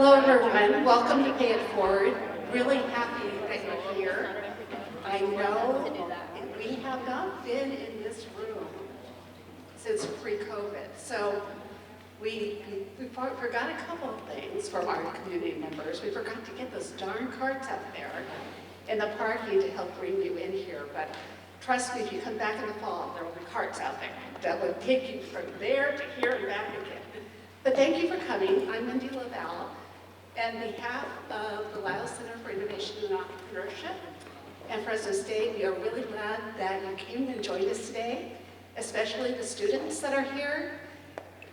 Hello everyone, welcome to Pay It Forward. Really happy that you're here. I know we have not been in this room since pre-COVID, so we forgot a couple of things from our community members. We forgot to get those darn carts out there in the parking to help bring you in here, but trust me, if you come back in the fall, there will be carts out there that will take you from there to here and back again. But thank you for coming. I'm Mindy Lavelle. On behalf of the Lyle Center for Innovation and Entrepreneurship and Fresno State, we are really glad that you came and joined us today, especially the students that are here.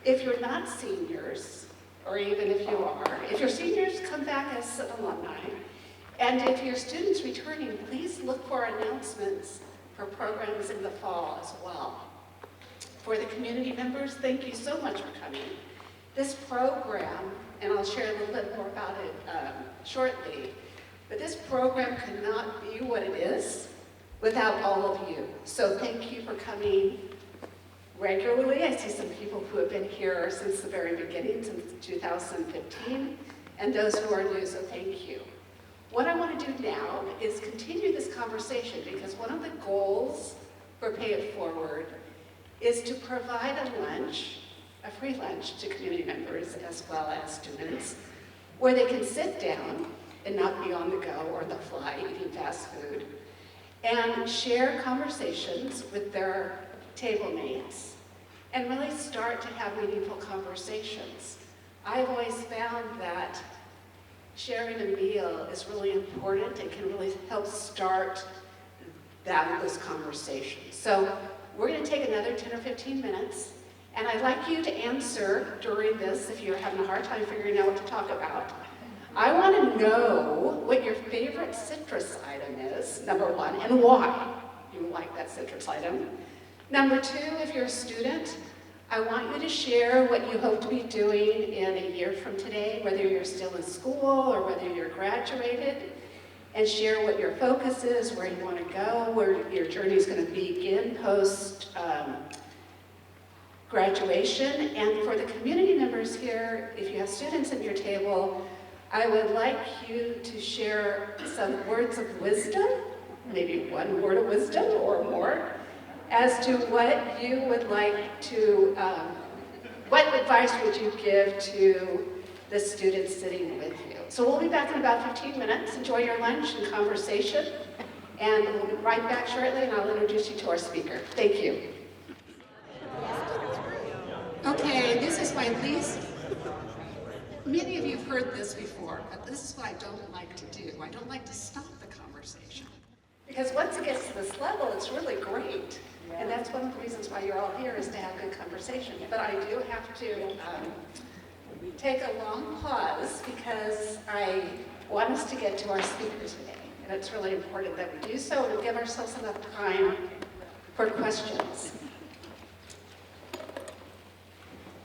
If you're not seniors, or even if you are, if you're seniors, come back as alumni. And if you're students returning, please look for announcements for programs in the fall as well. For the community members, thank you so much for coming. This program, and I'll share a little bit more about it shortly, but this program could not be what it is without all of you. So thank you for coming regularly. I see some people who have been here since the very beginning, since 2015, and those who are new, so thank you. What I want to do now is continue this conversation because one of the goals for Pay It Forward is to provide a lunch, a free lunch to community members as well as students, where they can sit down and not be on the go or the fly eating fast food, and share conversations with their table mates, and really start to have meaningful conversations. I've always found that sharing a meal is really important and can really help start those conversations. So we're going to take another 10 or 15 minutes. And I'd like you to answer during this if you're having a hard time figuring out what to talk about. I want to know what your favorite citrus item is, number one, and why you like that citrus item. Number two, if you're a student, I want you to share what you hope to be doing in a year from today, whether you're still in school or whether you're graduated, and share what your focus is, where you want to go, where your journey is going to begin post graduation. And for the community members here, if you have students at your table, I would like you to share some words of wisdom, maybe one word of wisdom or more, as to what you would like to, what advice would you give to the students sitting with you. So we'll be back in about 15 minutes. Enjoy your lunch and conversation, and we'll be right back shortly, and I'll introduce you to our speaker. Thank you. Okay, this is my least, many of you have heard this before, but this is what I don't like to do. I don't like to stop the conversation. Because once it gets to this level, it's really great. And that's one of the reasons why you're all here, is to have good conversation. But I do have to take a long pause because I want us to get to our speaker today. And it's really important that we do so and give ourselves enough time for questions.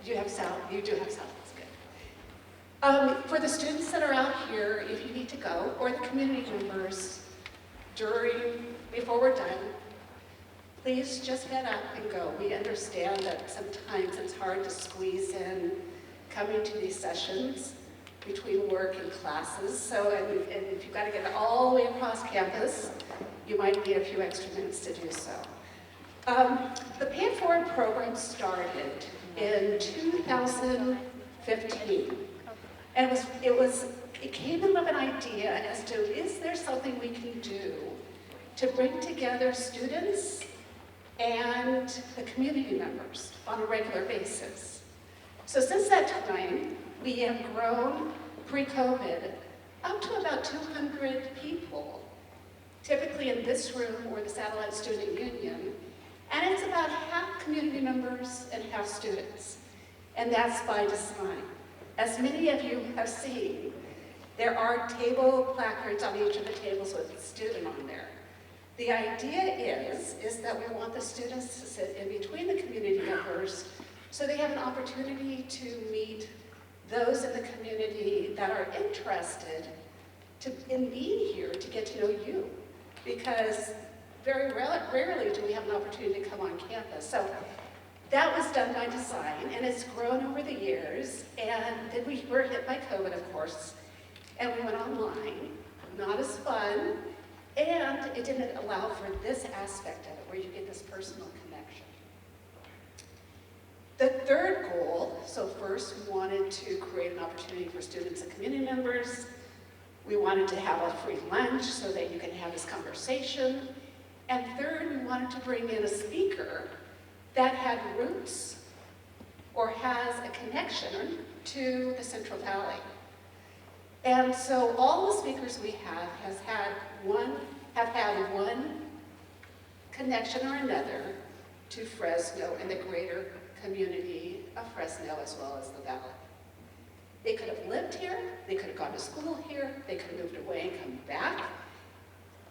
You have sound? You do have sound, that's good. For the students that are out here, if you need to go, or the community members, before we're done, please just get up and go. We understand that sometimes it's hard to squeeze in coming to these sessions between work and classes. So, and if you've got to get all the way across campus, you might need a few extra minutes to do so. The Pay It Forward program started in 2015, and it came out of an idea as to, is there something we can do to bring together students and the community members on a regular basis? So since that time, we have grown pre-COVID up to about 200 people, typically in this room or the Satellite Student Union. And it's about half community members and half students. And that's by design. As many of you have seen, there are table placards on each of the tables with a student on there. The idea is that we want the students to sit in between the community members so they have an opportunity to meet those in the community that are interested in being here to get to know you. Because very rarely do we have an opportunity to come on campus. So that was done by design, and it's grown over the years. And then we were hit by COVID, of course, and we went online. Not as fun, and it didn't allow for this aspect of it, where you get this personal connection. The third goal, so first we wanted to create an opportunity for students and community members. We wanted to have a free lunch so that you can have this conversation. And third, we wanted to bring in a speaker that had roots or has a connection to the Central Valley. And so all the speakers we have have had one connection or another to Fresno and the greater community of Fresno as well as the Valley. They could have lived here, they could have gone to school here, they could have moved away and come back.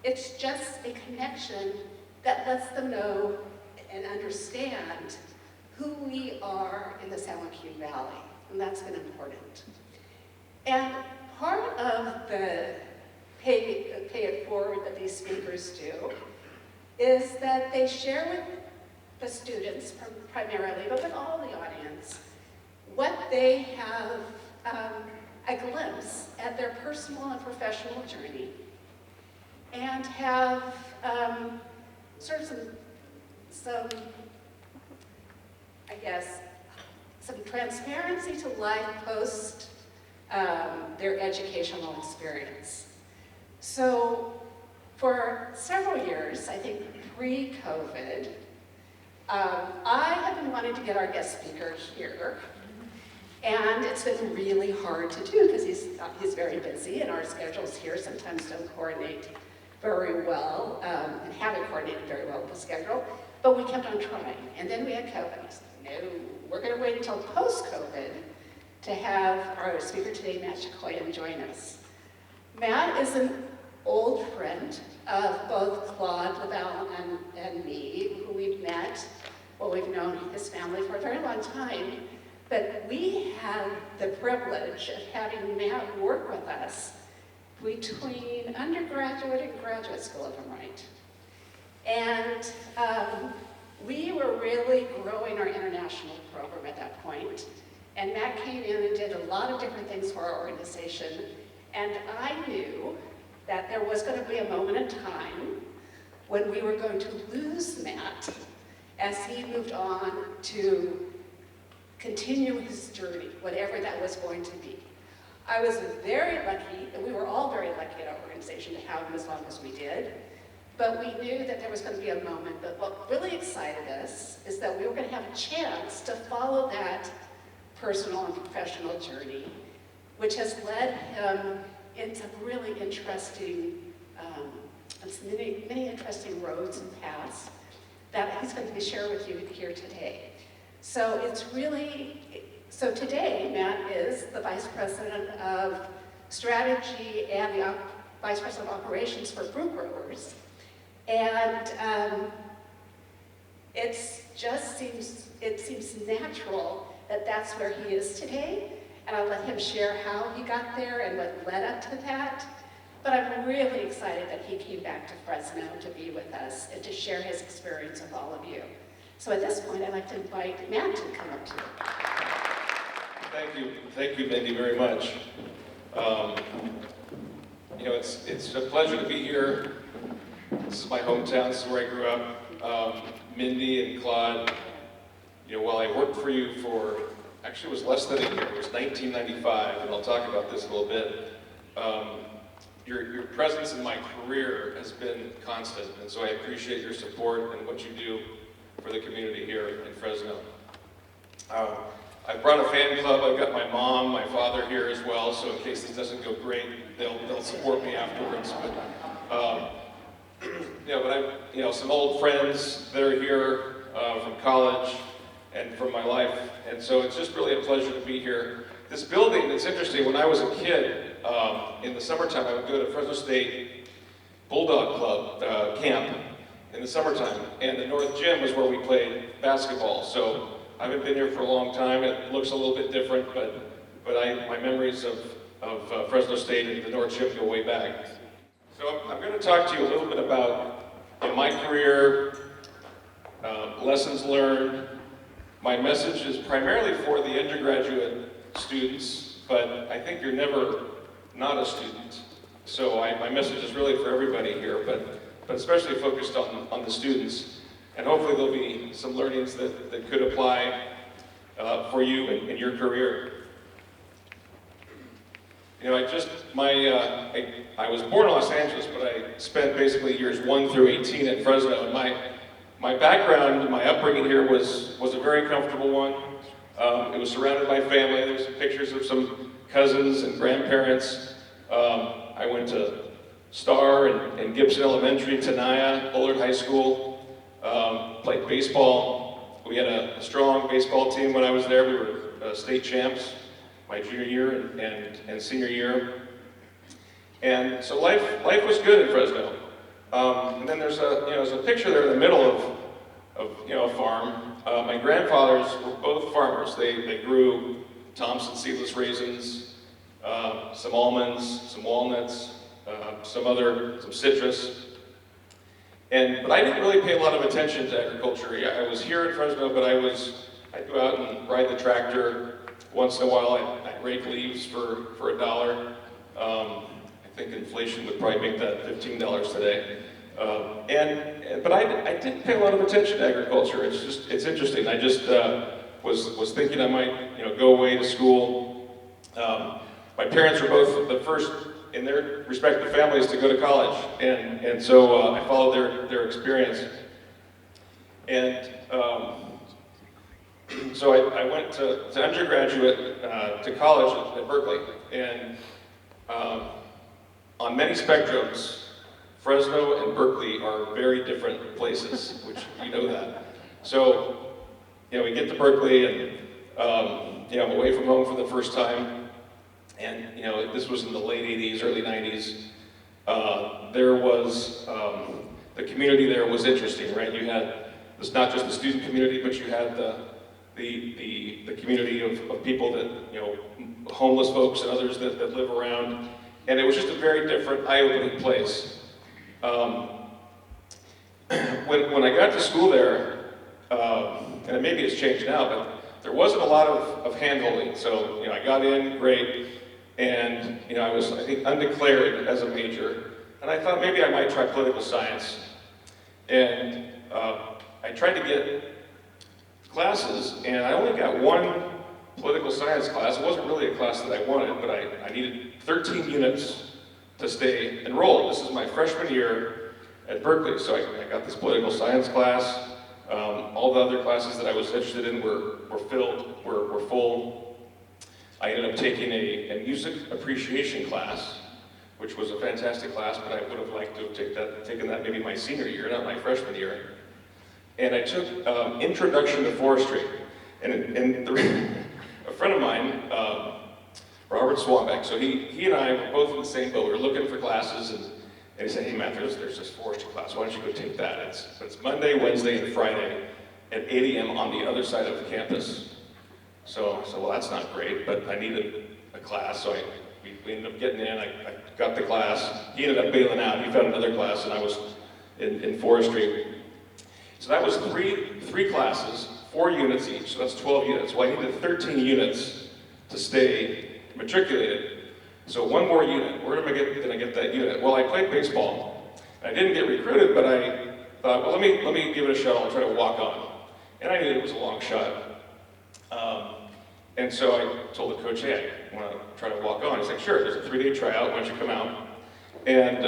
It's just a connection that lets them know and understand who we are in the San Joaquin Valley, and that's been important. And part of the pay it forward that these speakers do is that they share with the students primarily, but with all the audience, what they have a glimpse at their personal and professional journey, and have sort of some, I guess, some transparency to life post their educational experience. So for several years, I think pre-COVID, I have been wanting to get our guest speaker here, and it's been really hard to do because he's very busy, and our schedules here sometimes don't coordinate very well, and haven't coordinated very well with the schedule, but we kept on trying. And then we had COVID. I said, no, we're going to wait until post-COVID to have our speaker today, Matt Shekoyan, join us. Matt is an old friend of both Claude, Laval, and me, who we've met. Well, we've known his family for a very long time, but we had the privilege of having Matt work with us between undergraduate and graduate school, if I'm right. And we were really growing our international program at that point. And Matt came in and did a lot of different things for our organization. And I knew that there was going to be a moment in time when we were going to lose Matt as he moved on to continue his journey, whatever that was going to be. I was very lucky, and we were all very lucky in our organization to have him as long as we did, but we knew that there was going to be a moment. But what really excited us is that we were going to have a chance to follow that personal and professional journey, which has led him into really interesting, many interesting roads and paths that he's going to be sharing with you here today. So so today, Matt is the Vice President of Strategy and the Vice President of Operations for fruit growers. And it seems natural that that's where he is today. And I'll let him share how he got there and what led up to that. But I'm really excited that he came back to Fresno to be with us and to share his experience with all of you. So at this point, I'd like to invite Matt to come up to you. Thank you, Mindy, very much. It's a pleasure to be here. This is my hometown. This is where I grew up. Mindy and Claude, while I worked for you for, actually it was less than a year, it was 1995, and I'll talk about this a little bit. Your presence in my career has been constant, and so I appreciate your support and what you do for the community here in Fresno. I brought a fan club. I've got my mom, my father here as well, so in case this doesn't go great, they'll support me afterwards. But some old friends that are here from college and from my life, and so it's just really a pleasure to be here. This building, it's interesting, when I was a kid, in the summertime, I would go to Fresno State Bulldog Club camp in the summertime, and the North Gym was where we played basketball. So I haven't been here for a long time. It looks a little bit different, but my memories of Fresno State and the North Gym go way back. So I'm going to talk to you a little bit about my career, lessons learned, My message is primarily for the undergraduate students, but I think you're never not a student. So my message is really for everybody here, but especially focused on the students. And hopefully there'll be some learnings that could apply for you in your career. You know, I was born in Los Angeles, but I spent basically years 1 through 18 at Fresno. And my background, my upbringing here was a very comfortable one. It was surrounded by family. There's some pictures of some cousins and grandparents. I went to Star and Gibson Elementary, Tenaya, Bullard High School, played baseball. We had a strong baseball team when I was there. We were state champs my junior year and senior year. And so life was good in Fresno. And then there's a picture there in the middle of a farm. My grandfathers were both farmers. They grew Thompson seedless raisins, some almonds, some walnuts, some citrus. But I didn't really pay a lot of attention to agriculture. I was here in Fresno, but I'd go out and ride the tractor. Once in a while, I'd rake leaves for $1. I think inflation would probably make that $15 today. But I didn't pay a lot of attention to agriculture. It's interesting. I just was thinking I might go away to school. My parents were both the first in their respective families to go to college, and so I followed their experience. And so I went to undergraduate to college at Berkeley, and on many spectrums, Fresno and Berkeley are very different places, which you know that. So, we get to Berkeley, and I'm away from home for the first time, and this was in the late '80s, early '90s. There was the community there was interesting, right? You had it's not just the student community, but you had the community of people that homeless folks and others that live around, and it was just a very different, eye-opening place. When I got to school there, and maybe it's changed now, but there wasn't a lot of hand-holding. So I got in, great, and I was, I think, undeclared as a major, and I thought maybe I might try political science. And I tried to get classes, and I only got one political science class. It wasn't really a class that I wanted, but I needed 13 units to stay enrolled. This is my freshman year at Berkeley, so I got this political science class. All the other classes that I was interested in were full. I ended up taking a music appreciation class, which was a fantastic class, but I would have liked to have taken that maybe my senior year, not my freshman year. And I took Introduction to Forestry, and a friend of mine, Robert Swanbeck, so he and I were both in the same boat. We were looking for classes, and he said, "Hey Matt, there's this forestry class. Why don't you go take that? It's Monday, Wednesday, and Friday at 8 a.m. on the other side of the campus." So well, that's not great, but I needed a class, so we ended up getting in. I got the class. He ended up bailing out. He found another class, and I was in forestry. So that was three classes, 4 units each, so that's 12 units. Well, I needed 13 units to stay matriculated. So one more unit. Where am I going to get that unit? Well, I played baseball. I didn't get recruited, but I thought, well, let me give it a shot. I'll try to walk on. And I knew it was a long shot. And so I told the coach, hey, I want to try to walk on. He's like, sure, there's a 3-day tryout. Why don't you come out? And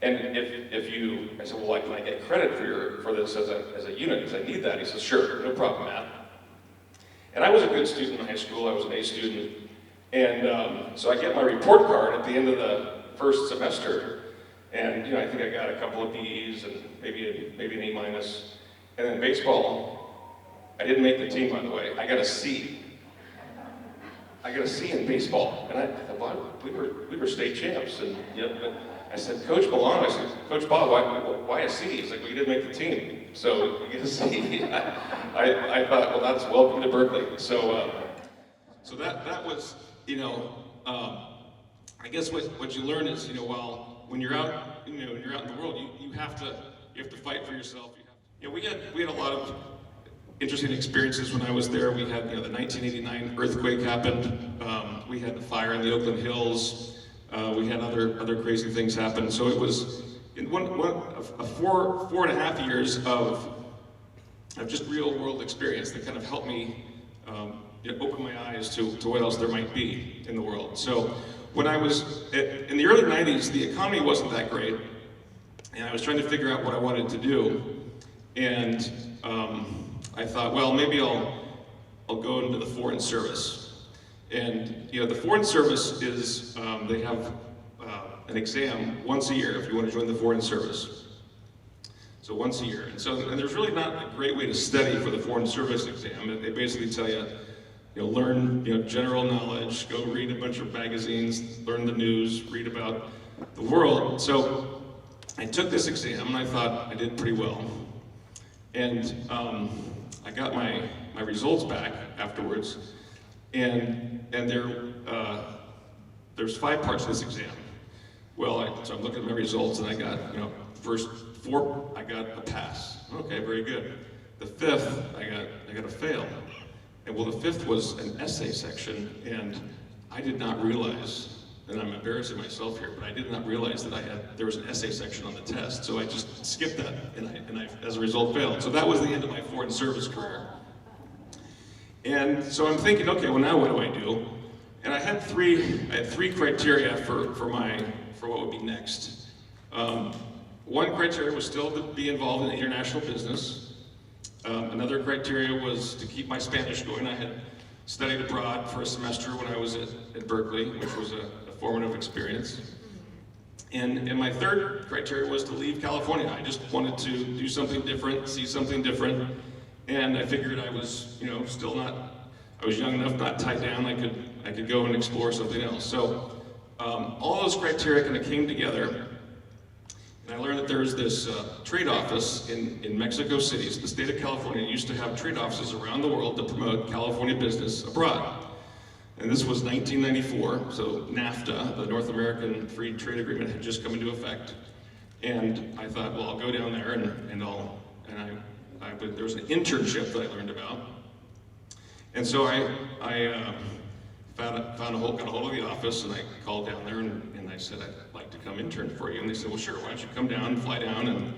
if you, I said, well, can I get credit for this as a unit? Because I need that. He says, sure, no problem, Matt. And I was a good student in high school. I was an A student. And so I get my report card at the end of the first semester. And I think I got a couple of B's and maybe an A minus. And then baseball, I didn't make the team, by the way. I got a C. I got a C in baseball. And I thought, well, we were state champs. And I said, Coach Milano, I said, Coach Bob, why a C? He's like, well, you didn't make the team, so you get a C. I thought, well, that's welcome to Berkeley. So that was, I guess what you learn is, when you're out, when you're out in the world, you have to fight for yourself. We had a lot of interesting experiences when I was there. We had, the 1989 earthquake happened. We had the fire in the Oakland Hills. We had other crazy things happen. So it was in four and a half years of just real world experience that kind of helped me open my eyes to what else there might be in the world. So when I was in the early 90s, the economy wasn't that great, and I was trying to figure out what I wanted to do. And I thought, well, maybe I'll go into the Foreign Service. And the Foreign Service is they have an exam once a year if you want to join the Foreign Service. So once a year. And there's really not a great way to study for the Foreign Service exam. They basically tell you, learn general knowledge, go read a bunch of magazines, learn the news, read about the world. So I took this exam and I thought I did pretty well. And I got my results back afterwards, and there's 5 parts to this exam. Well, so I'm looking at my results, and I got, first 4, I got a pass. Okay, very good. The 5th, I got a fail. And well, the 5th was an essay section, and I did not realize, and I'm embarrassing myself here, but I did not realize that there was an essay section on the test. So I just skipped that, and I as a result, failed. So that was the end of my Foreign Service career. And so I'm thinking, okay, well now what do I do? And I had three criteria for what would be next. One criteria was still to be involved in international business. Another criteria was to keep my Spanish going. I had studied abroad for a semester when I was at Berkeley, which was a formative experience. And my third criteria was to leave California. I just wanted to do something different, see something different. And I figured I was, I was young enough, not tied down. I could go and explore something else. So all those criteria kind of came together. And I learned that there's this trade office in Mexico City. So the state of California used to have trade offices around the world to promote California business abroad. And this was 1994, so NAFTA, the North American Free Trade Agreement, had just come into effect. And I thought, well, I'll go down there there was an internship that I learned about. And so I got a hold of the office, and I called down there and I said, I'd like to come intern for you. And they said, well, sure, why don't you come down, fly down,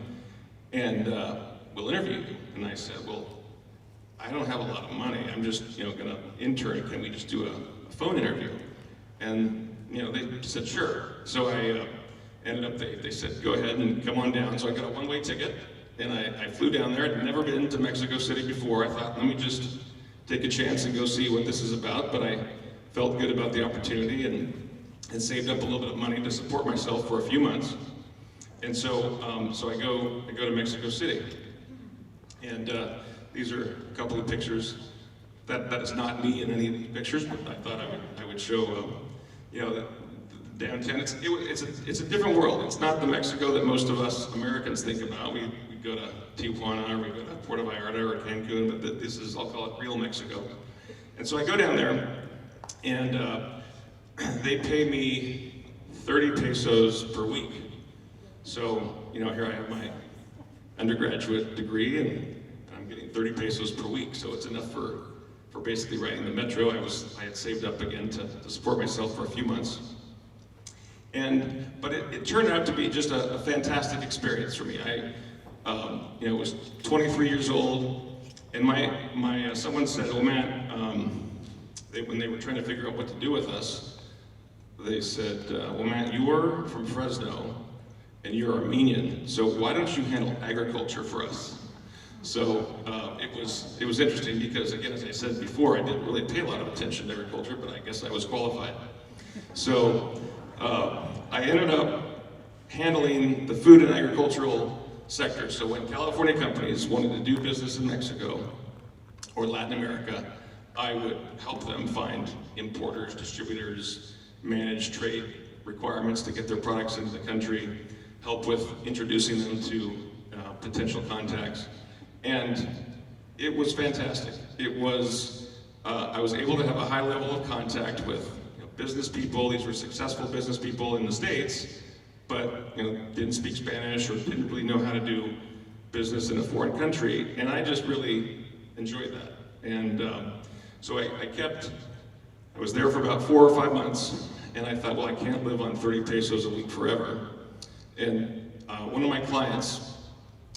and we'll interview you. And I said, well, I don't have a lot of money. I'm just, gonna intern. Can we just do a phone interview? And, they said, sure. So I ended up, they said, go ahead and come on down. So I got a one-way ticket, and I flew down there. I'd never been to Mexico City before. I thought, let me just take a chance and go see what this is about. But I felt good about the opportunity and saved up a little bit of money to support myself for a few months. And so I go to Mexico City. And these are a couple of pictures. That is not me in any of these pictures, but I thought I would show, the downtown. It's a different world. It's not the Mexico that most of us Americans think about. We go to Tijuana, or we go to Puerto Vallarta or Cancun, but this is, I'll call it real Mexico. And so I go down there, and they pay me 30 pesos per week. So, here I have my undergraduate degree, and I'm getting 30 pesos per week. So it's enough for basically riding the metro. I had saved up again to support myself for a few months. But it turned out to be just a fantastic experience for me. I was 23 years old, and my someone said, "Oh, Matt," when they were trying to figure out what to do with us, they said, "Well, Matt, you are from Fresno, and you're Armenian, so why don't you handle agriculture for us?" So it was interesting because, again, as I said before, I didn't really pay a lot of attention to agriculture, but I guess I was qualified. So I ended up handling the food and agricultural sector. So when California companies wanted to do business in Mexico or Latin America, I would help them find importers, distributors, manage trade requirements to get their products into the country, help with introducing them to potential contacts. And it was fantastic. It was, I was able to have a high level of contact with business people. These were successful business people in the States, but didn't speak Spanish or didn't really know how to do business in a foreign country. And I just really enjoyed that. And so I was there for about 4 or 5 months, and I thought, well, I can't live on 30 pesos a week forever. And one of my clients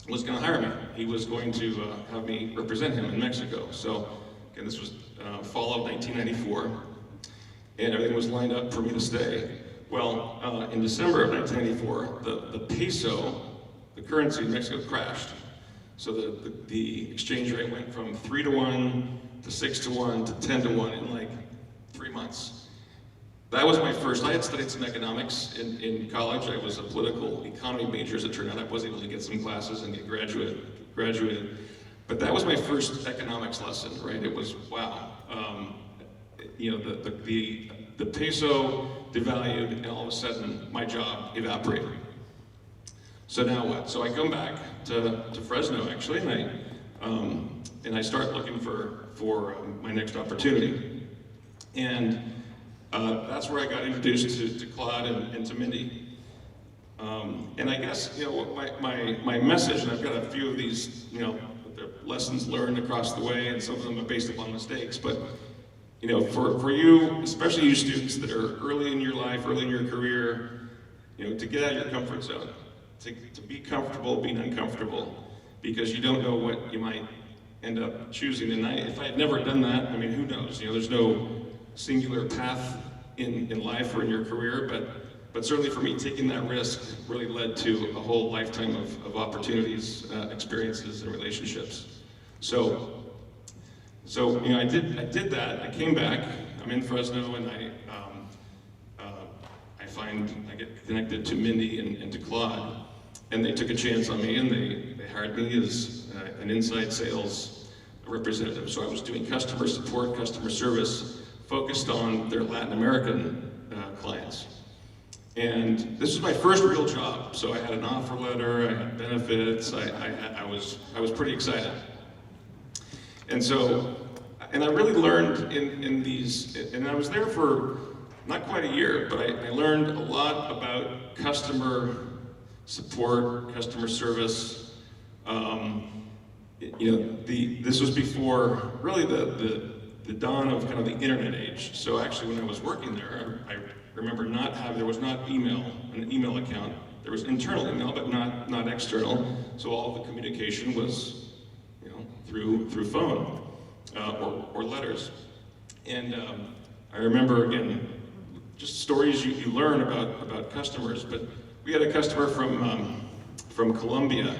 was going to hire me. He was going to have me represent him in Mexico. So again, this was fall of 1994, and everything was lined up for me to stay. Well, in December of 1994, the peso, the currency in Mexico, crashed. So the exchange rate went from 3 to 1 to 6 to 1 to 10 to 1 in like 3 months. That was my first. I had studied some economics in college. I was a political economy major, as it turned out. I was able to get some classes and get graduated. But that was my first economics lesson, right? It was, wow. The peso devalued, and all of a sudden, my job evaporated. So now what? So I come back to Fresno, actually, and I start looking for my next opportunity. And that's where I got introduced to Claude and to Mindy. And I guess, my message, and I've got a few of these, they're lessons learned across the way, and some of them are based upon mistakes, but for you, especially you students that are early in your life, early in your career, to get out of your comfort zone, to be comfortable being uncomfortable, because you don't know what you might end up choosing. And if I had never done that, I mean, who knows? There's no singular path in life or in your career, but certainly for me, taking that risk really led to a whole lifetime of opportunities, experiences, and relationships. So I did that. I came back. I'm in Fresno, and I get connected to Mindy and to Claude, and they took a chance on me, and they hired me as an inside sales representative. So I was doing customer support, customer service, focused on their Latin American clients. And this was my first real job. So I had an offer letter, I had benefits, I was pretty excited. And I really learned in these, and I was there for not quite a year, but I learned a lot about customer support, customer service. This was before really the dawn of kind of the internet age. So actually, when I was working there, I remember there was not an email account. There was internal email, but not external. So all the communication was, through phone or letters. And I remember, again, just stories you learn about customers. But we had a customer from Colombia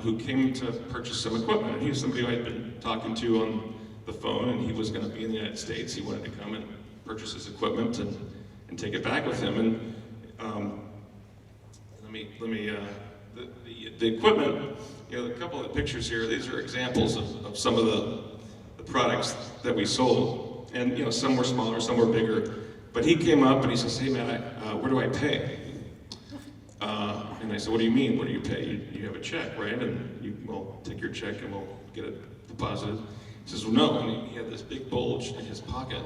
who came to purchase some equipment. And he was somebody who I'd been talking to on the phone, and he was going to be in the United States. He wanted to come and purchase his equipment and take it back with him. And the equipment, a couple of the pictures here, these are examples of some of the products that we sold. And some were smaller, some were bigger. But he came up and he says, "Hey man, where do I pay?" And I said, "What do you mean, where do you pay? You have a check, right? And we'll take your check and we'll get it deposited." He says, "Well, no." And he had this big bulge in his pocket.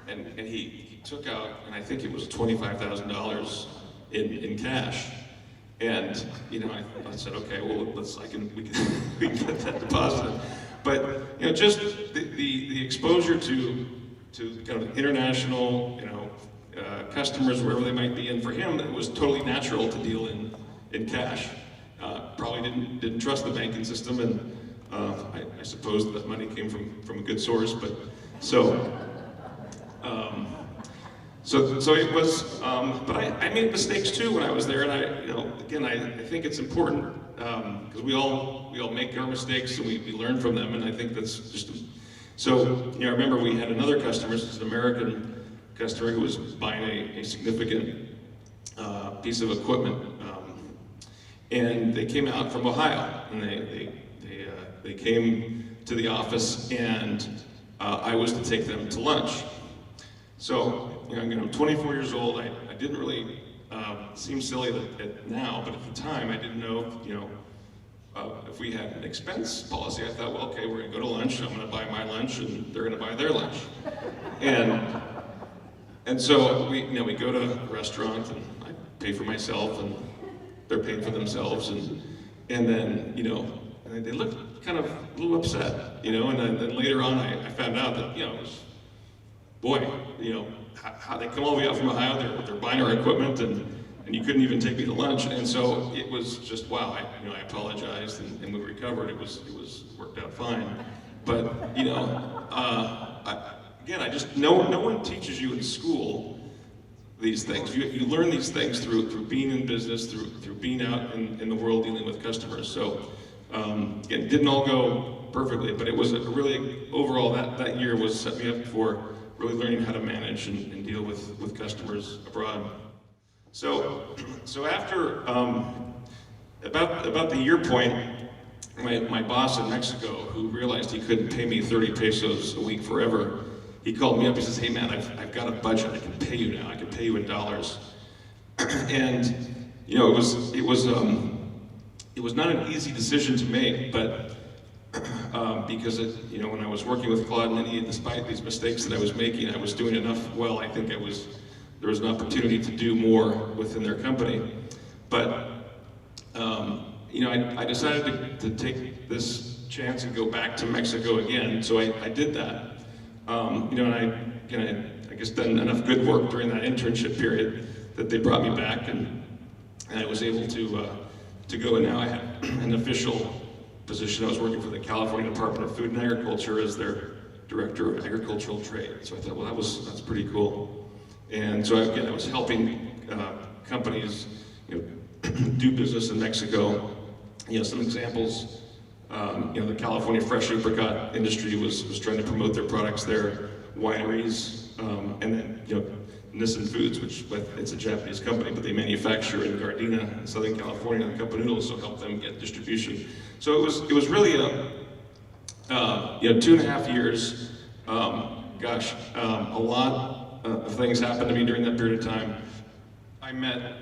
And he took out, and I think it was $25,000 in cash. And I said, "Okay, well, we can get that deposited." But just the exposure to kind of international customers, wherever they might be, and for him it was totally natural to deal in cash. Probably didn't trust the banking system, and I suppose that money came from a good source. But so it was. But I made mistakes too when I was there, and I think it's important because we all make our mistakes and we learn from them, and I think that's just. So I remember we had another customer, this is an American customer who was buying a significant piece of equipment, and they came out from Ohio, and they came to the office, and I was to take them to lunch. So I'm 24 years old. I didn't really seem silly now, but at the time I didn't know if we had an expense policy. I thought, well, okay, we're gonna go to lunch. I'm gonna buy my lunch, and they're gonna buy their lunch, and so we go to a restaurant, and I pay for myself, and they're paying for themselves, and then they looked kind of a little upset, you know, and then later on I found out that, you know, it was, boy, you know, how they come all the way out from Ohio, they're buying our equipment, and you couldn't even take me to lunch, and so it was just, wow, I apologized, and we recovered, it worked out fine, but, you know, again, no one teaches you in school these things. You learn these things through being in business, through being out in the world dealing with customers. So it didn't all go perfectly, but it was really, overall, that year was set me up for really learning how to manage and deal with customers abroad. So after about the year point, my boss in Mexico, who realized he couldn't pay me 30 pesos a week forever, he called me up. He says, "Hey man, I've got a budget. I can pay you now. I can pay you in dollars." And you know, it was not an easy decision to make, but because you know, when I was working with Claude and Minnie, despite these mistakes that I was making, I was doing enough well. I think there was an opportunity to do more within their company, but you know, I decided to take this chance and go back to Mexico again. So I did that. You know, and I guess done enough good work during that internship period that they brought me back, and I was able to go, and now I had an official position. I was working for the California Department of Food and Agriculture as their Director of Agricultural Trade. So I thought, well, that's pretty cool. And so I was helping companies, you know, do business in Mexico. You know, some examples. You know, the California fresh apricot industry was trying to promote their products there, wineries, and then, you know, Nissan Foods, which it's a Japanese company, but they manufacture in Gardena, in Southern California, the cup of noodles, so help them get distribution. So it was really you know, 2.5 years. Gosh, a lot of things happened to me during that period of time. I met,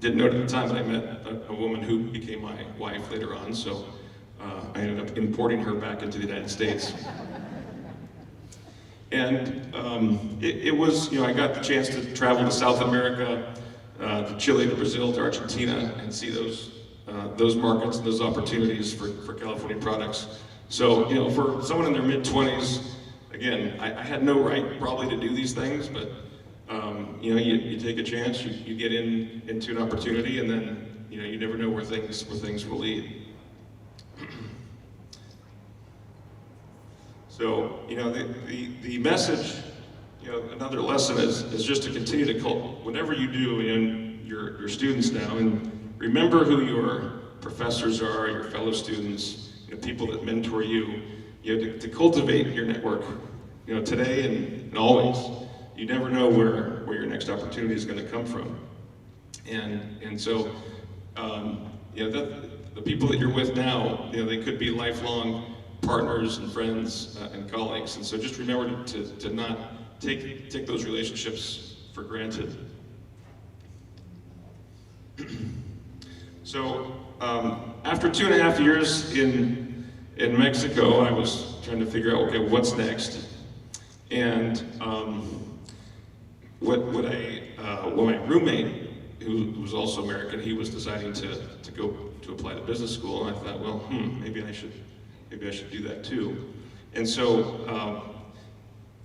didn't know it at the time, but I met a woman who became my wife later on. So. I ended up importing her back into the United States. And it was, you know, I got the chance to travel to South America, to Chile, to Brazil, to Argentina, and see those markets and those opportunities for California products. So, you know, for someone in their mid-20s, again, I had no right probably to do these things, but you know, you take a chance, you get into an opportunity, and then, you know, you never know where things will lead. So, you know, the message, you know, another lesson is just to continue to whatever you do in your students now, and remember who your professors are, your fellow students, you know, people that mentor you, you know, to cultivate your network, you know, today and always. You never know where your next opportunity is going to come from. And so, you know, the people that you're with now, you know, they could be lifelong partners and friends and colleagues, and so just remember to not take those relationships for granted. So after 2.5 years in Mexico, I was trying to figure out, okay, what's next, and what my roommate, who was also American, he was deciding to go to apply to business school, and I thought, well, maybe I should do that too. And so,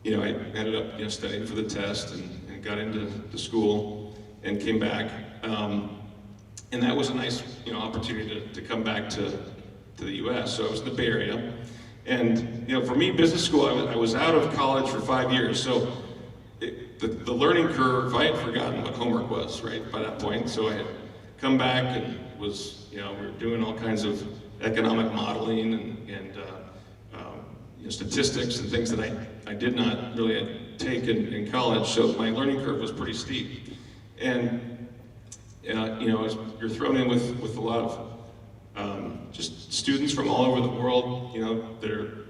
you know, I ended up, you know, studying for the test and got into the school and came back. And that was a nice, you know, opportunity to come back to the U.S. So I was in the Bay Area. And, you know, for me, business school, I was out of college for 5 years. So the learning curve, I had forgotten what homework was, right, by that point. So I had come back and was, you know, we were doing all kinds of economic modeling and you know, statistics and things that I did not really take in college, so my learning curve was pretty steep. And you know, you're thrown in with a lot of just students from all over the world, you know, they're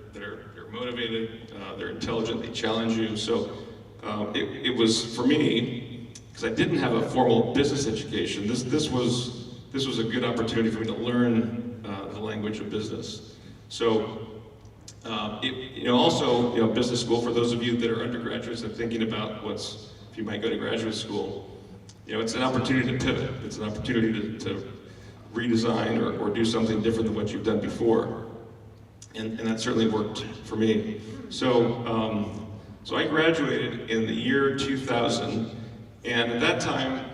motivated, they're intelligent, they challenge you. So it was, for me, because I didn't have a formal business education, this was a good opportunity for me to learn the language of business. So, you know, also, you know, business school, for those of you that are undergraduates and thinking about if you might go to graduate school, you know, it's an opportunity to pivot. It's an opportunity to redesign or do something different than what you've done before. And that certainly worked for me. So, so I graduated in the year 2000, and at that time,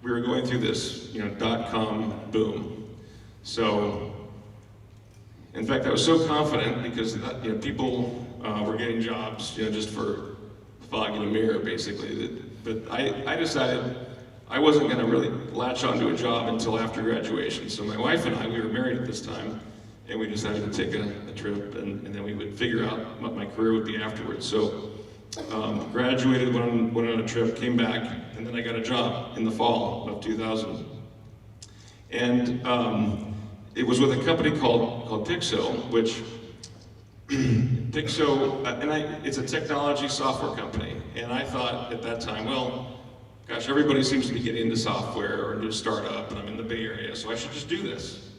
we were going through this, .com boom. So, in fact, I was so confident because people were getting jobs, just for fog in a mirror, basically. But I decided I wasn't going to really latch onto a job until after graduation. So my wife and I, we were married at this time, and we decided to take a trip, and then we would figure out what my career would be afterwards. So graduated, went on a trip, came back, and then I got a job in the fall of 2000. And it was with a company called Pixo, which Pixo, it's a technology software company. And I thought at that time, well, gosh, everybody seems to be getting into software or into a startup, and I'm in the Bay Area, so I should just do this.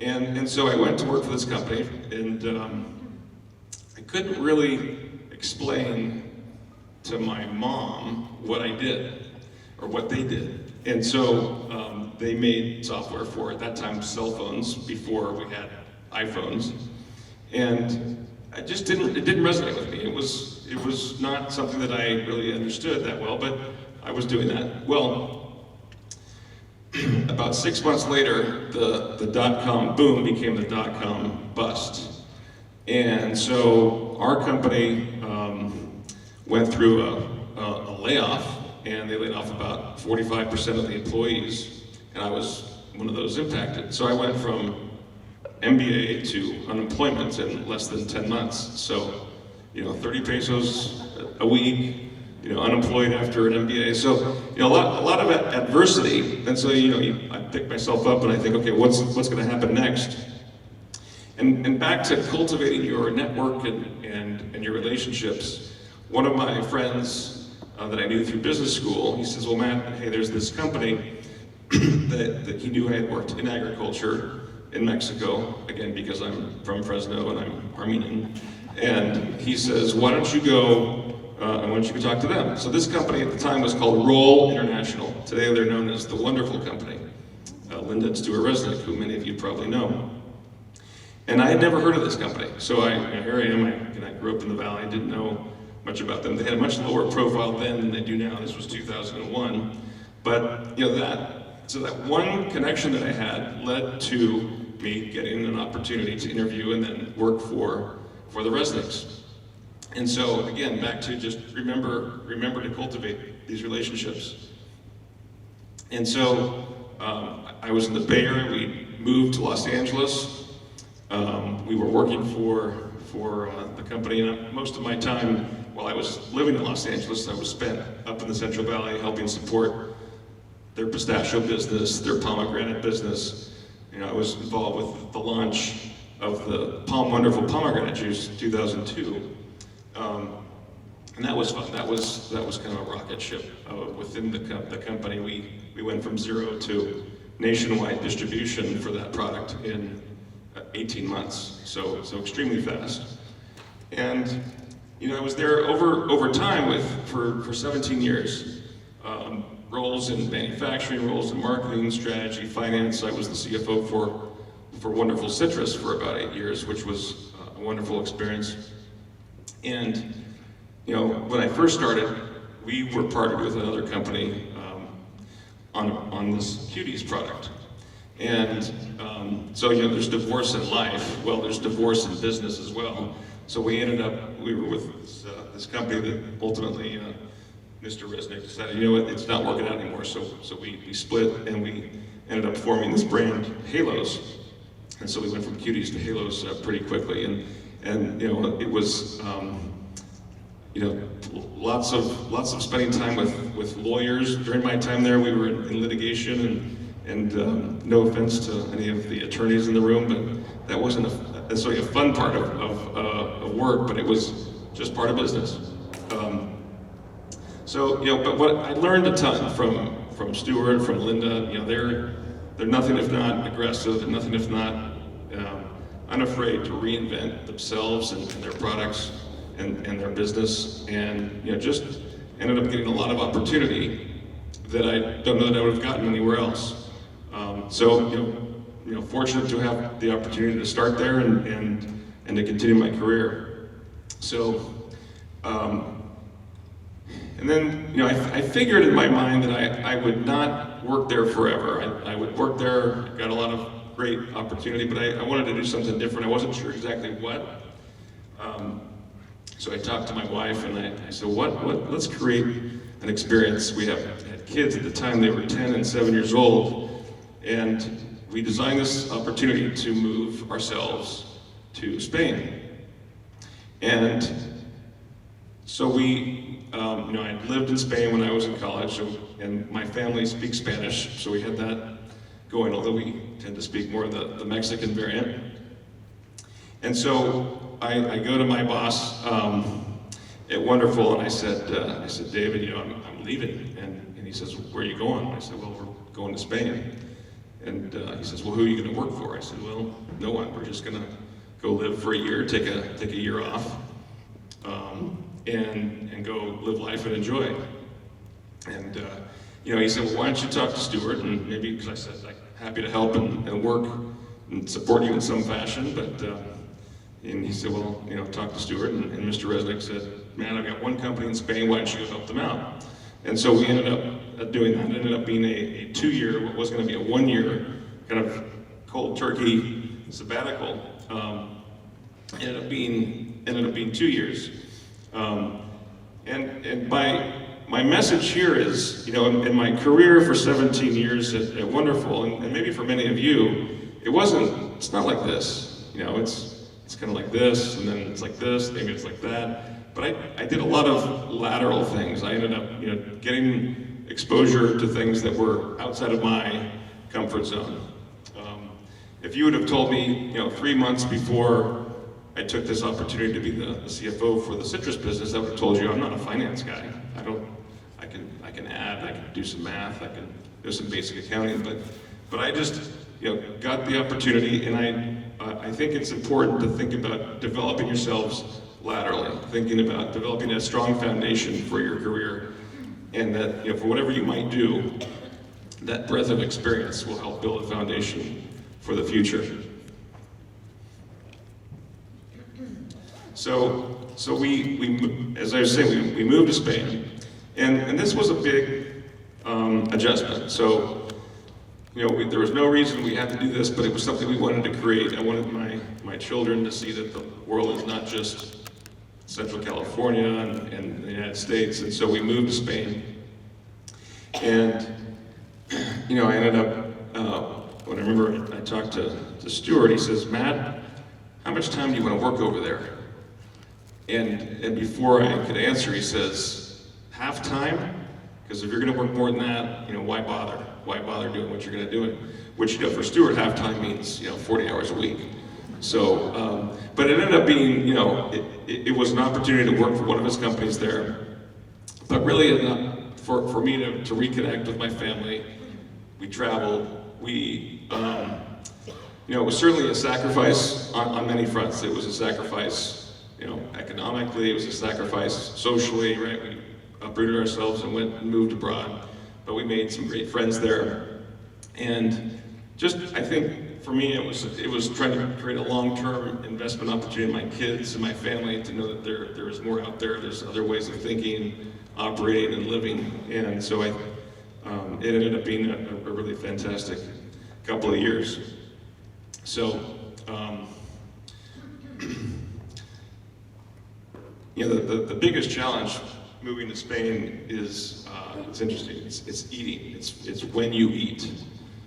And so I went to work for this company, and I couldn't really explain to my mom what I did, or what they did. And so they made software for, at that time, cell phones, before we had iPhones. And it didn't resonate with me. It was not something that I really understood that well, but I was doing that. Well, about 6 months later, the .com boom became the .com bust. And so our company went through a layoff, and they laid off about 45% of the employees, and I was one of those impacted. So I went from MBA to unemployment in less than 10 months. So, 30 pesos a week, unemployed after an MBA. So, a lot of adversity. And so, I pick myself up and I think, okay, what's going to happen next? And back to cultivating your network and your relationships. One of my friends that I knew through business school, he says, well, Matt, hey, there's this company that he knew I had worked in agriculture in Mexico, again, because I'm from Fresno and I'm Armenian. And he says, why don't you go and why don't you go talk to them? So this company at the time was called Roll International. Today they're known as The Wonderful Company. Linda and Stuart Resnick, who many of you probably know. And I had never heard of this company. So here I am, I grew up in the Valley, didn't know much about them. They had a much lower profile then than they do now. This was 2001. But that one connection that I had led to me getting an opportunity to interview and then work for the Resnicks. And so again, back to just remember to cultivate these relationships. And so I was in the Bay Area. We moved to Los Angeles. We were working for the company, and most of my time while I was living in Los Angeles, I was spent up in the Central Valley helping support their pistachio business, their pomegranate business. I was involved with the launch of the Wonderful Pomegranate Juice 2002. And that was fun. That was kind of a rocket ship within the company. We went from zero to nationwide distribution for that product in 18 months. So extremely fast. And I was there over time for 17 years. Roles in manufacturing, roles in marketing, strategy, finance. I was the CFO for Wonderful Citrus for about 8 years, which was a wonderful experience. And when I first started, we were partnered with another company on this Cuties product. And so there's divorce in life. Well, there's divorce in business as well. So we were with this company that ultimately Mr. Resnick decided, it's not working out anymore. So we split, and we ended up forming this brand, Halos. And so we went from Cuties to Halos pretty quickly. And it was lots of spending time with lawyers. During my time there, we were in litigation, and no offense to any of the attorneys in the room, but that wasn't necessarily a fun part of work, but it was just part of business. But what I learned a ton from Stuart, from Linda. They're nothing if not aggressive, and nothing if not unafraid to reinvent themselves and their products and their business, and just ended up getting a lot of opportunity that I don't know that I would have gotten anywhere else. So fortunate to have the opportunity to start there and to continue my career. So, and then I figured in my mind that I would not work there forever. I would work there, got a lot of great opportunity, but I wanted to do something different. I wasn't sure exactly what. So I talked to my wife and I said, let's create an experience. We had kids at the time, they were 10 and 7 years old, and we designed this opportunity to move ourselves to Spain. And so I lived in Spain when I was in college, and my family speaks Spanish, so we had that going, although we tend to speak more of the Mexican variant. And so I go to my boss at Wonderful, and I said, David, I'm leaving. And he says, where are you going? I said, well, we're going to Spain. And he says, well, who are you going to work for? I said, well, no one. We're just going to go live for a year, take a year off, and go live life and enjoy. And he said, well, why don't you talk to Stuart? And maybe, because I said, happy to help and work and support you in some fashion, but and he said, well, talk to Stuart. And Mr. Resnick said, man, I've got one company in Spain, why don't you go help them out? And so we ended up doing that. It ended up being a 2-year, what was going to be a 1-year kind of cold turkey sabbatical. Ended up being 2 years. And my message here is, in my career for 17 years at Wonderful, and maybe for many of you, it's not like this. It's kind of like this, and then it's like this, maybe it's like that. But I did a lot of lateral things. I ended up, getting exposure to things that were outside of my comfort zone. If you would have told me, 3 months before I took this opportunity to be the CFO for the citrus business, I would have told you I'm not a finance guy. I can add, I can do some math, I can do some basic accounting, but I just, got the opportunity, and I think it's important to think about developing yourselves laterally, thinking about developing a strong foundation for your career, and that, for whatever you might do, that breadth of experience will help build a foundation for the future. So we as I was saying, we moved to Spain, and this was a big adjustment. So, there was no reason we had to do this, but it was something we wanted to create. I wanted my children to see that the world is not just Central California and the United States, and so we moved to Spain. And, I ended up, when I remember I talked to Stuart, he says, Matt, how much time do you want to work over there? And before I could answer, he says, half time? Because if you're going to work more than that, why bother? Why bother doing what you're going to do? Which, for Stuart, half time means, 40 hours a week. So, but it ended up being, it was an opportunity to work for one of his companies there. But really, for me to reconnect with my family, we traveled. It was certainly a sacrifice on many fronts. It was a sacrifice, economically. It was a sacrifice socially, right? We uprooted ourselves and went and moved abroad. But we made some great friends there. And just, I think, for me, it was trying to create a long-term investment opportunity in my kids and my family to know that there is more out there. There's other ways of thinking, operating, and living. And so it ended up being a really fantastic couple of years. So, the biggest challenge moving to Spain is, it's interesting, it's eating, it's when you eat.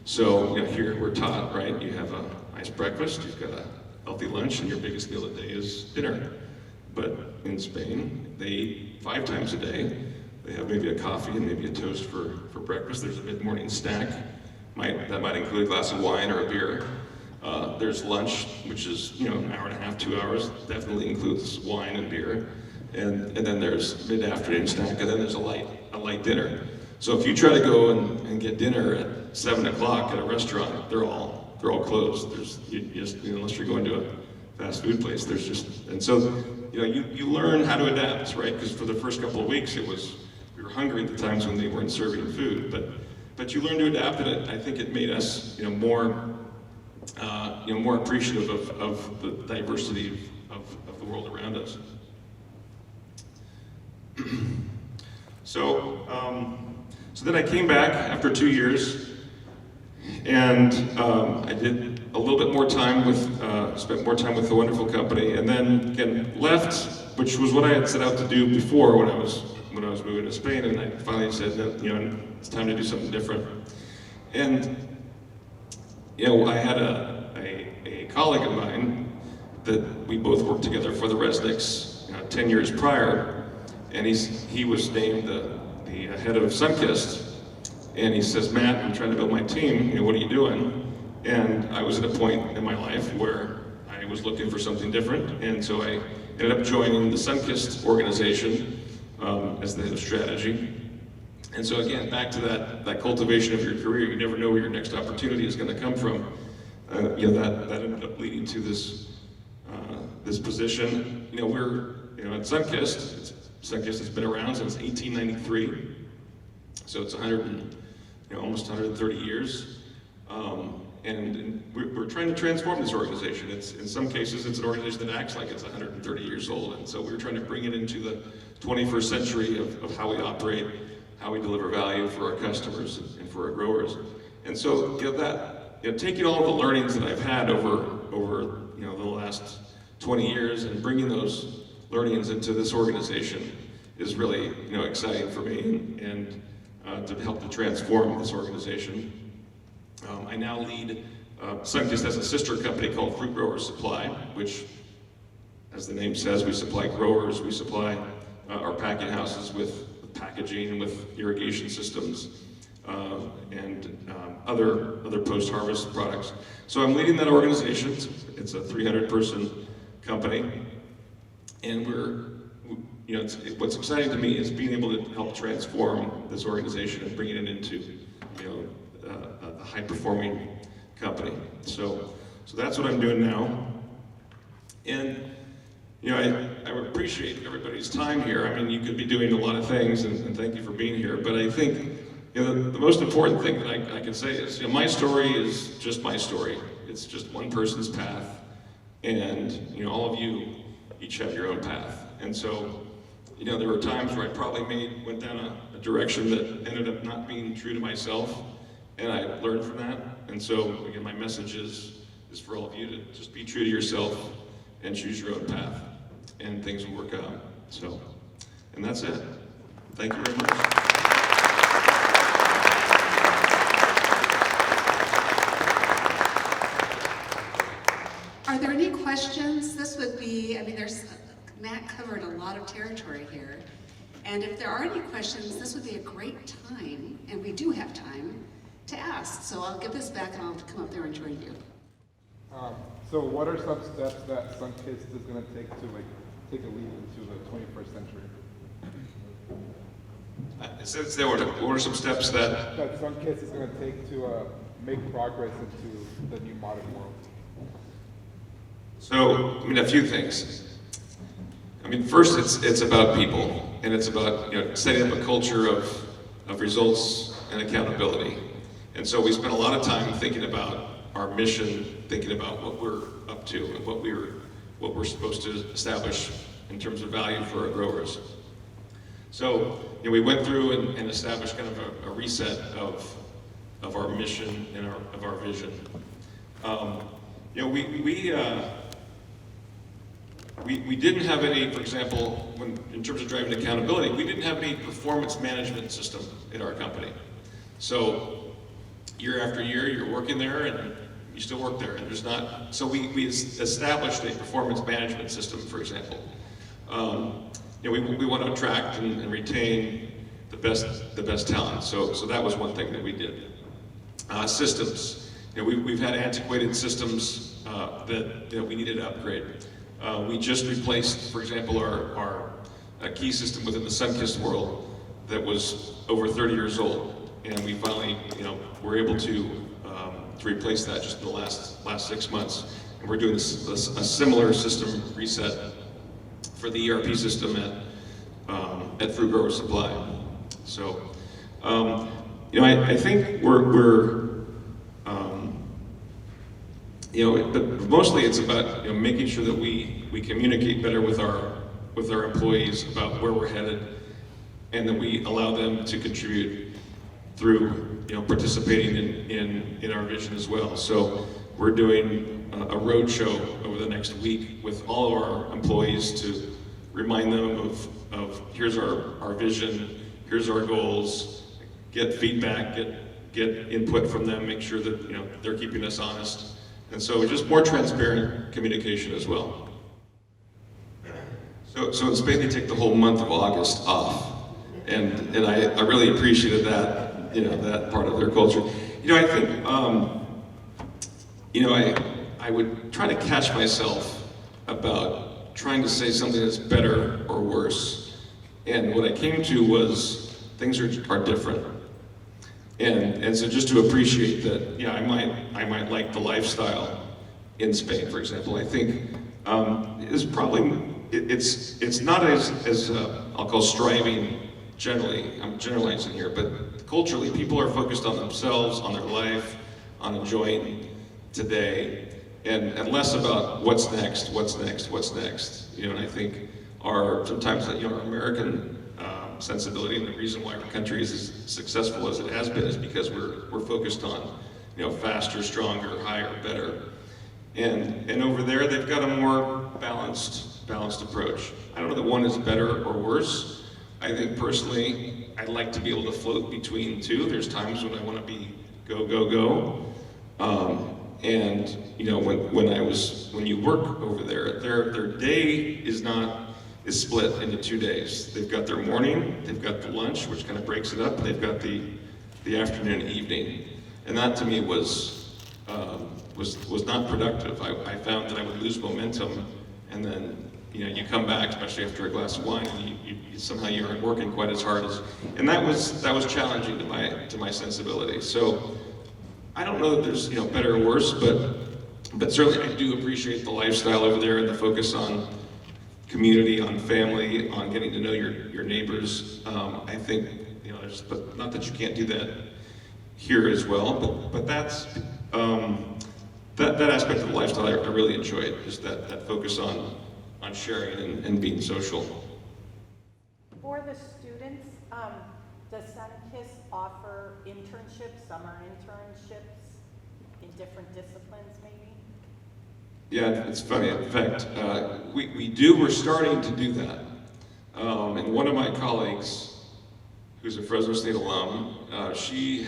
So, here we're taught, right, you have a nice breakfast, you've got a healthy lunch, and your biggest meal of the day is dinner. But in Spain, they eat 5 times a day. They have maybe a coffee and maybe a toast for breakfast. There's a mid-morning snack. That might include a glass of wine or a beer. There's lunch, which is, an hour and a half, 2 hours. Definitely includes wine and beer. And then there's mid-afternoon snack, and then there's a light dinner. So if you try to go and get dinner at 7 o'clock at a restaurant, they're all closed. Unless you're going to a fast food place, and so you learn how to adapt, right? Because for the first couple of weeks, we were hungry at the times when they weren't serving food, but but you learn to adapt, and I think it made us, more appreciative of the diversity of the world around us. So then I came back after 2 years, and I did a little bit more time spent more time with the wonderful company, and then again left, which was what I had set out to do before when I was moving to Spain, and I finally said that, it's time to do something different. And I had a colleague of mine that we both worked together for the Resnicks 10 years prior, and he was named the head of Sunkist, and he says, "Matt, I'm trying to build my team, what are you doing?" And I was at a point in my life where I was looking for something different, and so I ended up joining the Sunkist organization as the head of strategy. And so again, back to that cultivation of your career, you never know where your next opportunity is going to come from. That ended up leading to this position. We're at Sunkist. Sunkist has been around since 1893, so it's almost 130 years. And we're trying to transform this organization. In some cases, it's an organization that acts like it's 130 years old, and so we're trying to bring it into the 21st century of how we operate, how we deliver value for our customers and for our growers. And so taking all the learnings that I've had over the last 20 years and bringing those learnings into this organization is really exciting for me, and to help to transform this organization. I now lead Sunkist has a sister company called Fruit Growers Supply, which, as the name says, we supply growers. We supply our packing houses with packaging, with irrigation systems, and other post-harvest products. So I'm leading that organization. It's a 300-person company, and what's exciting to me is being able to help transform this organization and bringing it into a high-performing company. So that's what I'm doing now. And I appreciate everybody's time here. I mean, you could be doing a lot of things, and thank you for being here. But I think the most important thing that I can say is, my story is just my story. It's just one person's path, and all of you each have your own path. And so, there were times where I probably went down a direction that ended up not being true to myself, and I learned from that. And so, again, my message is for all of you to just be true to yourself and choose your own path, and things will work out. So, and that's it. Thank you very much. Are there any questions? This would be, Matt covered a lot of territory here. And if there are any questions, this would be a great time, and we do have time, to ask. So I'll give this back and I'll come up there and join you. So what are some steps that Sunkist is going to take to take a lead into the 21st century? What are some steps that Sunkist is going to take to make progress into the new modern world? So, a few things. First, it's about people, and it's about setting up a culture of results and accountability. And so we spent a lot of time thinking about our mission, thinking about what we're up to and what we're supposed to establish in terms of value for our growers. So we went through and established kind of a reset of our mission and of our vision. We didn't have any, for example, in terms of driving accountability, we didn't have any performance management system in our company. So year after year, you're working there and you still work there, and there's not. So we established a performance management system, for example. We want to attract and retain the best talent. So that was one thing that we did. Systems. We've had antiquated systems that we needed to upgrade. We just replaced, for example, our key system within the Sunkist world that was over 30 years old, and we finally, were able to replace that just in the last 6 months. And we're doing a similar system reset for the ERP system at Fruit Growers Supply. So I think but mostly it's about making sure that we communicate better with our employees about where we're headed, and that we allow them to contribute through participating in our vision as well. So we're doing a road show over the next week with all of our employees to remind them of here's our vision, here's our goals, get feedback, get input from them, make sure that they're keeping us honest. And so just more transparent communication as well. So in Spain they take the whole month of August off, and I really appreciated that, that part of their culture. I think I would try to catch myself about trying to say something that's better or worse, and what I came to was things are different. And so just to appreciate that, I might like the lifestyle in Spain, for example. I think it's probably it's not as I'll call striving generally. I'm generalizing here, but culturally, people are focused on themselves, on their life, on enjoying today, and less about what's next. And I think sometimes our American sensibility, and the reason why our country is as successful as it has been is because we're focused on faster, stronger, higher, better. And over there they've got a more balanced approach. I don't know that one is better or worse. I think personally I'd like to be able to float between two. There's times when I want to be go. And when you work over there, their day is split into 2 days. They've got their morning, they've got the lunch, which kind of breaks it up, and they've got the afternoon, evening. And that to me was not productive. I found that I would lose momentum, and then you come back, especially after a glass of wine, and you somehow you aren't working quite as hard as, and that was challenging to my sensibility. So I don't know that there's better or worse, but certainly I do appreciate the lifestyle over there and the focus on community, on family, on getting to know your neighbors. I think but not that you can't do that here as well, but that's that aspect of the lifestyle I really enjoyed, just that focus on sharing and being social. For the students, does Sunkist offer internships, summer internships in different disciplines maybe? Yeah, it's funny. In fact, we're starting to do that. And one of my colleagues, who's a Fresno State alum, she's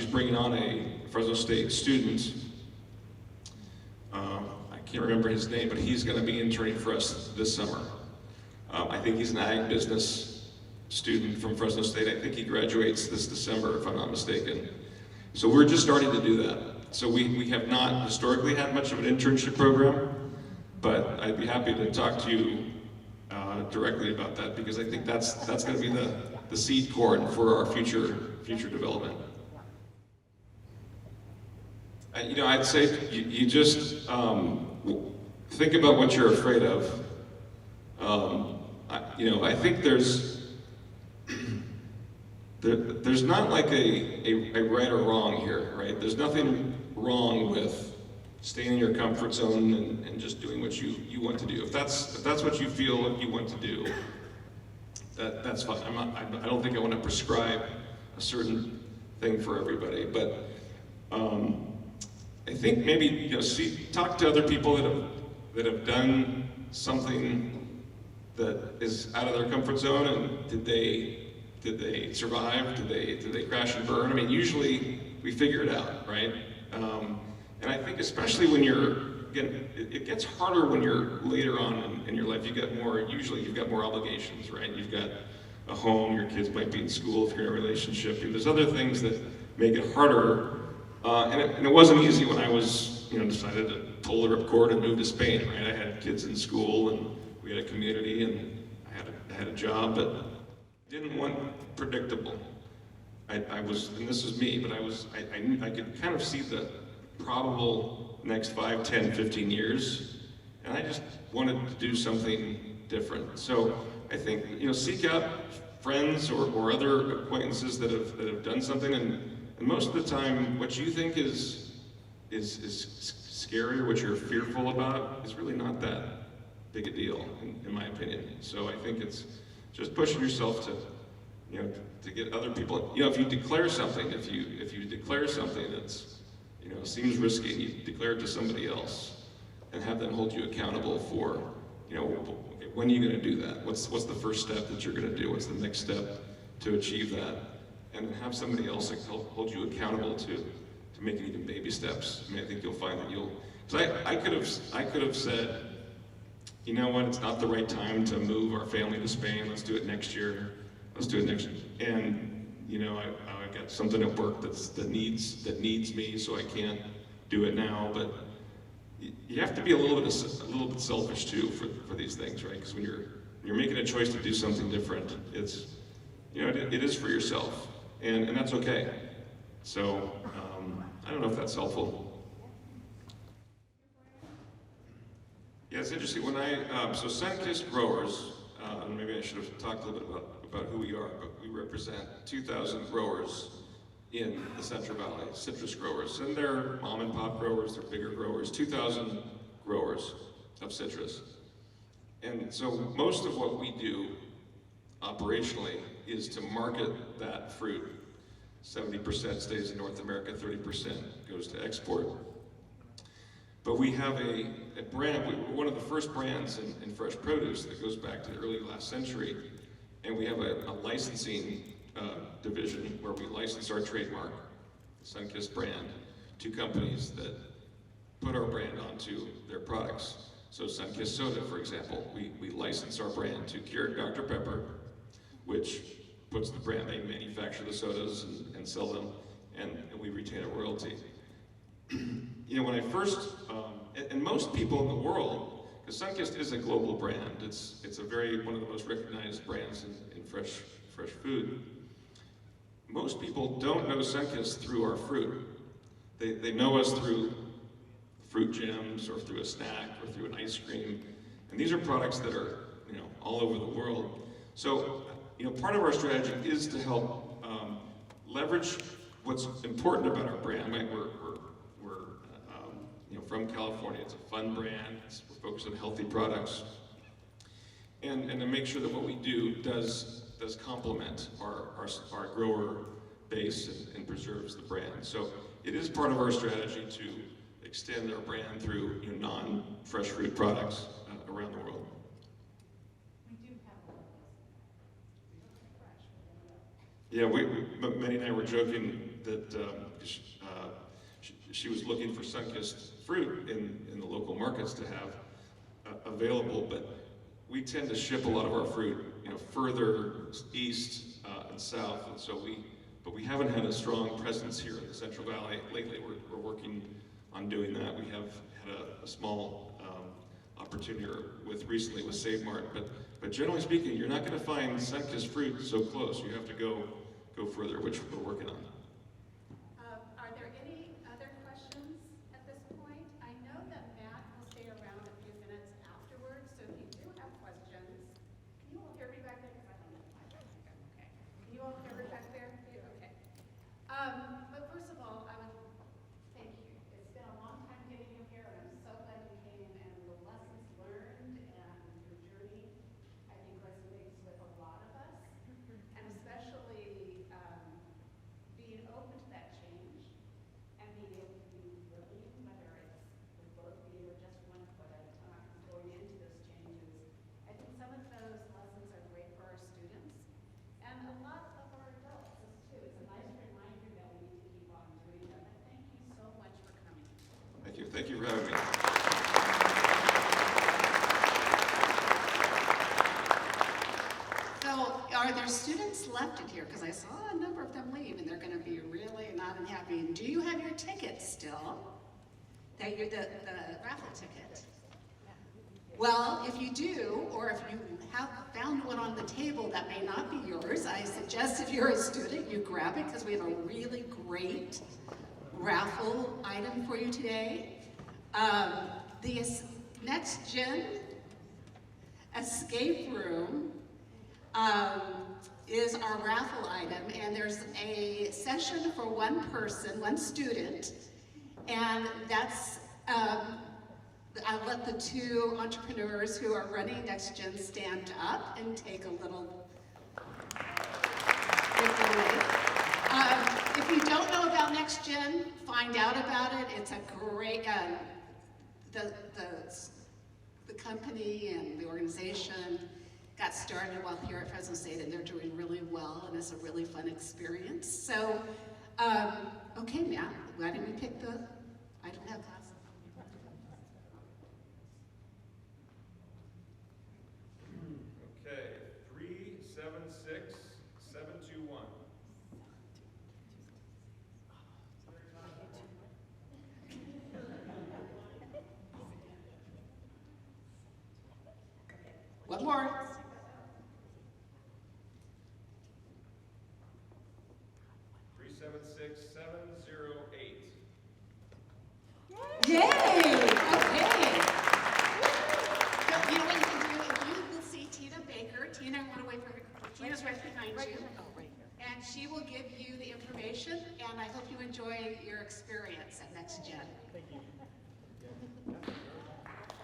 bringing on a Fresno State student. I can't remember his name, but he's going to be interning for us this summer. I think he's an ag business student from Fresno State. I think he graduates this December, if I'm not mistaken. So we're just starting to do that. So we have not historically had much of an internship program, but I'd be happy to talk to you directly about that, because I think that's going to be the seed corn for our future development. I'd say you just think about what you're afraid of. I think there's not like a right or wrong here, right? There's nothing wrong with staying in your comfort zone and just doing what you want to do. If that's what you feel you want to do, that's fine. I don't think I want to prescribe a certain thing for everybody, but I think maybe talk to other people that have done something that is out of their comfort zone, and did they survive? Did they crash and burn? I mean, usually we figure it out, right? And I think especially when it gets harder when you're later on in your life. Usually you've got more obligations, right? You've got a home, your kids might be in school if you're in a relationship. There's other things that make it harder. And it wasn't easy when I was, decided to pull the ripcord and move to Spain, right? I had kids in school, and we had a community, and I had a job, but I didn't want predictable. I was, and this is me, but I could kind of see the probable next 5, 10, 15 years, and I just wanted to do something different. So I think, seek out friends or other acquaintances that have done something, and most of the time, what you think is scary or what you're fearful about is really not that big a deal, in my opinion. So I think it's just pushing yourself to, to get other people. If you declare something, if you declare something that's, seems risky, and you declare it to somebody else, and have them hold you accountable for, when are you going to do that? What's the first step that you're going to do? What's the next step to achieve that? And then have somebody else hold you accountable to making even baby steps. I think you'll find that because I could have said, you know what, it's not the right time to move our family to Spain. Let's do it next year. Let's do it next year. And I got something at work that needs me, so I can't do it now. But you have to be a little bit selfish too for these things, right? Because when you're making a choice to do something different, it's it is for yourself, and that's okay. So I don't know if that's helpful. Yeah, it's interesting. When so Sunkist growers, and maybe I should have talked a little bit about who we are, but we represent 2,000 growers in the Central Valley, citrus growers. And they're mom and pop growers, they're bigger growers, 2,000 growers of citrus. And so most of what we do operationally is to market that fruit. 70% stays in North America, 30% goes to export. But we have a brand, we're one of the first brands in fresh produce that goes back to the early last century. And we have a licensing division where we license our trademark, the Sunkist brand, to companies that put our brand onto their products. So Sunkist soda, for example, we license our brand to Keurig Dr. Pepper, which puts the brand, they manufacture the sodas and sell them, and we retain a royalty. When I first, and most people in the world, because Sunkist is a global brand, it's one of the most recognized brands in fresh food. Most people don't know Sunkist through our fruit. They know us through fruit gems, or through a snack, or through an ice cream, and these are products that are all over the world. So part of our strategy is to help leverage what's important about our brand. We're from California. It's a fun brand. We're focused on healthy products, and to make sure that what we do does complement our grower base and preserves the brand. So it is part of our strategy to extend our brand through non-fresh fruit products around the world. Yeah, Manny and I were joking that she was looking for Sunkist fruit in the local markets to have available, but we tend to ship a lot of our fruit, further east and south, and so we haven't had a strong presence here in the Central Valley lately. We're working on doing that. We have had a small opportunity recently with Save Mart, but generally speaking, you're not going to find Sunkist fruit so close. You have to go further, which we're working on. Are there any other questions at this point? I know that Matt will stay around a few minutes afterwards, so if you do have questions, can you all hear me back there? Because I don't know if my mic's okay. Can you all hear me back there? Okay. But first of all, I would thank you. It's been a long time getting you here, and I'm so glad you came, and the lessons learned and your journey, I think, resonates with a lot of us, and especially being open to that change and being able to be willing, whether it's with both feet or just one foot at a time, going into those changes. I think some of those lessons are great for our students and a lot of our adults too. It's a nice reminder that we need to keep on doing that. But thank you so much for coming. Thank you for having me. So, are there students left in here? Because I saw a number of them leave, and they're going to be really not unhappy. Do you have your ticket still? That you're the raffle ticket? Well, if you do, or if you have found one on the table that may not be yours, I suggest if you're a student, you grab it, because we have a really great raffle item for you today. The Next Gen Escape Room is our raffle item, and there's a session for one person, one student, and that's, I'll let the two entrepreneurs who are running Next Gen stand up and take a little giveaway. If you don't know about Next Gen, find out about it. It's a great, the company and the organization got started while here at Fresno State, and they're doing really well, and it's a really fun experience. So, okay, Matt, why don't we pick the, I don't have class. Okay, 376721. One more. Three, 76708. Yay! Okay. So, you know what you can do? If you will see Tina Baker, Tina, I want to wait for her. Tina's right behind you. And she will give you the information, and I hope you enjoy your experience at Next Gen. Thank you.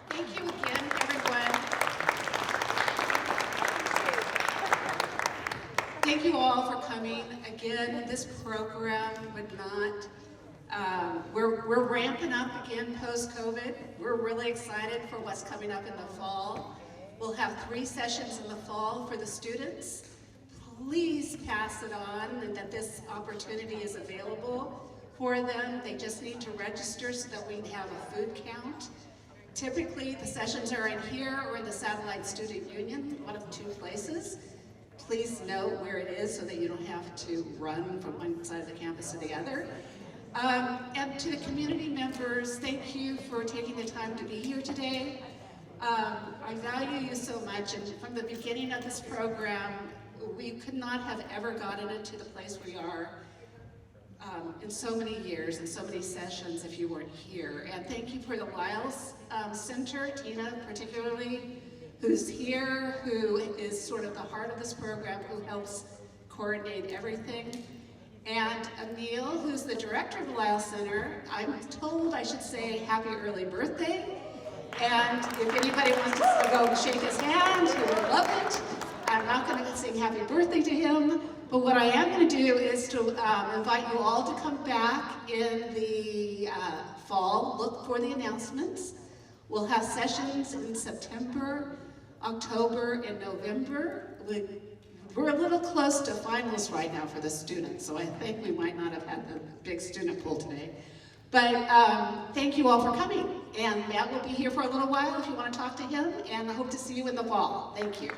Thank you again, everyone. Thank you all for coming. Again, this program would not, we're ramping up again post-COVID. We're really excited for what's coming up in the fall. We'll have 3 sessions in the fall for the students. Please pass it on and that this opportunity is available for them. They just need to register so that we have a food count. Typically, the sessions are in here or in the Satellite Student Union, one of the 2 places. Please know where it is so that you don't have to run from one side of the campus to the other. And to the community members, thank you for taking the time to be here today. I value you so much, and from the beginning of this program, we could not have ever gotten it to the place we are in so many years and so many sessions if you weren't here. And thank you for the Lyles Center, Tina particularly, who's here, who is sort of the heart of this program, who helps coordinate everything. And Emil, who's the director of the Lyles Center. I'm told I should say happy early birthday. And if anybody wants to go shake his hand, he would love it. I'm not going to sing happy birthday to him, but what I am going to do is to invite you all to come back in the fall. Look for the announcements. We'll have sessions in September, October, and November. We're a little close to finals right now for the students, so I think we might not have had the big student pool today. But thank you all for coming. And Matt will be here for a little while if you want to talk to him, and I hope to see you in the fall. Thank you.